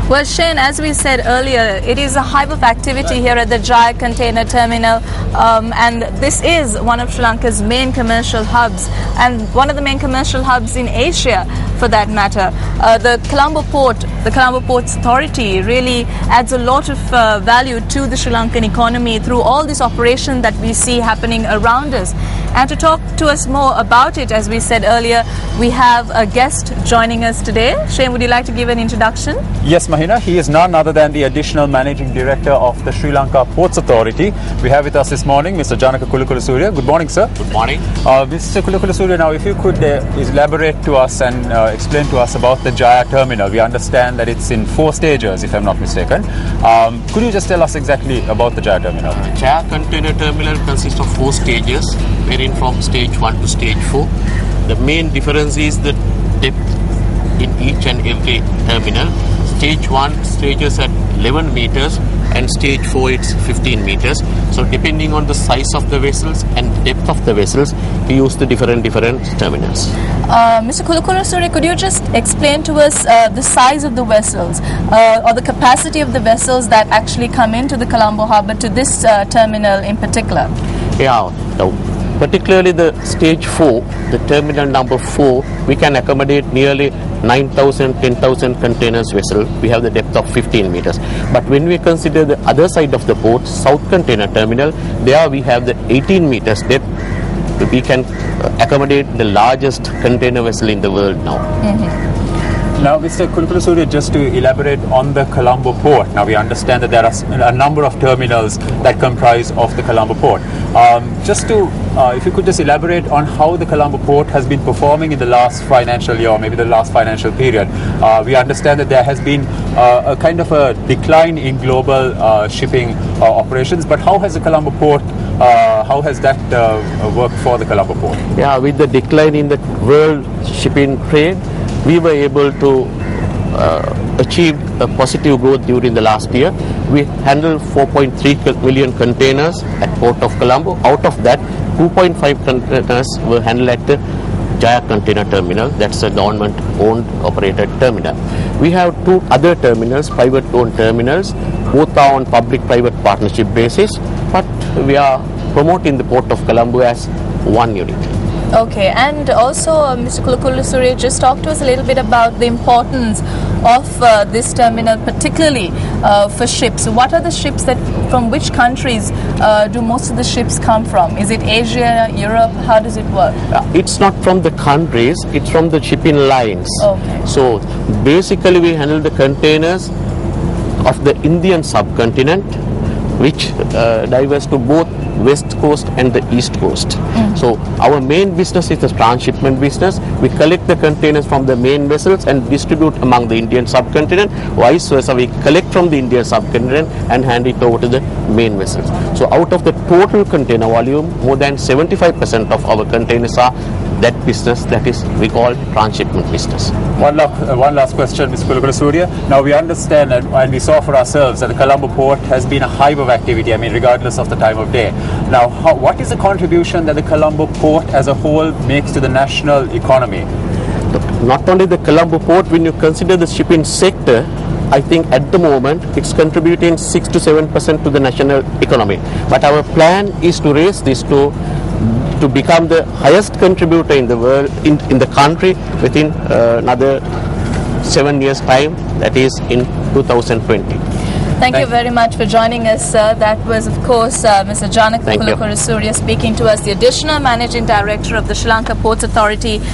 Well, Shane, as we said earlier, it is a hive of activity here at the Jaya Container Terminal, and this is one of Sri Lanka's main commercial hubs, and one of the main commercial hubs in Asia, for that matter. The Colombo Ports Authority really adds a lot of value to the Sri Lankan economy through all this operation that we see happening around us. And to talk to us more about it, as we said earlier, we have a guest joining us today. Shane, would you like to give an introduction? Yes, Mahina. He is none other than the additional managing director of the Sri Lanka Ports Authority. We have with us this morning Mr. Janaka Kulukulasurya. Good morning, sir. Good morning. Mr. Kulukulasurya, now if you could elaborate to us and explain to us about the Jaya terminal. We understand that it's in 4 stages, if I'm not mistaken. Could you just tell us exactly about the Jaya terminal? Jaya Container Terminal consists of 4 stages, varying from stage 1 to stage 4. The main difference is the depth in each and every terminal. Stage 1 stages at 11 meters and stage 4 it's 15 meters. So depending on the size of the vessels and depth of the vessels, we use the different terminals. Mr. Kulukulasurya, could you just explain to us the size of the vessels or the capacity of the vessels that actually come into the Colombo harbour to this terminal in particular? Yeah. Particularly the stage 4, the terminal number 4, we can accommodate nearly 9,000, 10,000 containers vessel. We have the depth of 15 meters. But when we consider the other side of the port, South Container Terminal, there we have the 18 meters depth. We can accommodate the largest container vessel in the world now. Mm-hmm. Now, Mr. Kulukulasurya, just to elaborate on the Colombo port. Now, we understand that there are a number of terminals that comprise of the Colombo port. If you could just elaborate on how the Colombo port has been performing in the last financial year, or maybe the last financial period. We understand that there has been a kind of a decline in global shipping operations, but how has the Colombo port, how has that worked for the Colombo port? Yeah, with the decline in the world shipping trade, we were able to achieve a positive growth during the last year. We handled 4.3 million containers at Port of Colombo. Out of that, 2.5 containers were handled at the Jaya Container Terminal. That's a government-owned operated terminal. We have 2 other terminals, private-owned terminals. Both are on public-private partnership basis, but we are promoting the Port of Colombo as one unit. Okay, and also Mr. Kulukulasurya, just talk to us a little bit about the importance of this terminal, particularly for ships. What are the ships from which countries do most of the ships come from? Is it Asia, Europe? How does it work? It's not from the countries, it's from the shipping lines. Okay. So basically we handle the containers of the Indian subcontinent, which diverge to both West Coast and the East Coast. So our main business is the transshipment business. We collect the containers from the main vessels and distribute among the Indian subcontinent. Vice versa, we collect from the Indian subcontinent and hand it over to the main vessels. So out of the total container volume, more than 75% of our containers are that business, that is we call transshipment business. One last question, Mr. Kulukulasurya. Now we understand and we saw for ourselves that the Colombo port has been a hive of activity, regardless of the time of day. Now, what is the contribution that the Colombo port as a whole makes to the national economy? Not only the Colombo port, when you consider the shipping sector, I think at the moment it's contributing 6 to 7% to the national economy. But our plan is to raise this to become the highest contributor in the world, in the country within another 7 years' time, that is in 2020. Thank you very much for joining us, sir. That was, of course, Mr. Janaka Kulukulasurya speaking to us, the additional managing director of the Sri Lanka Ports Authority.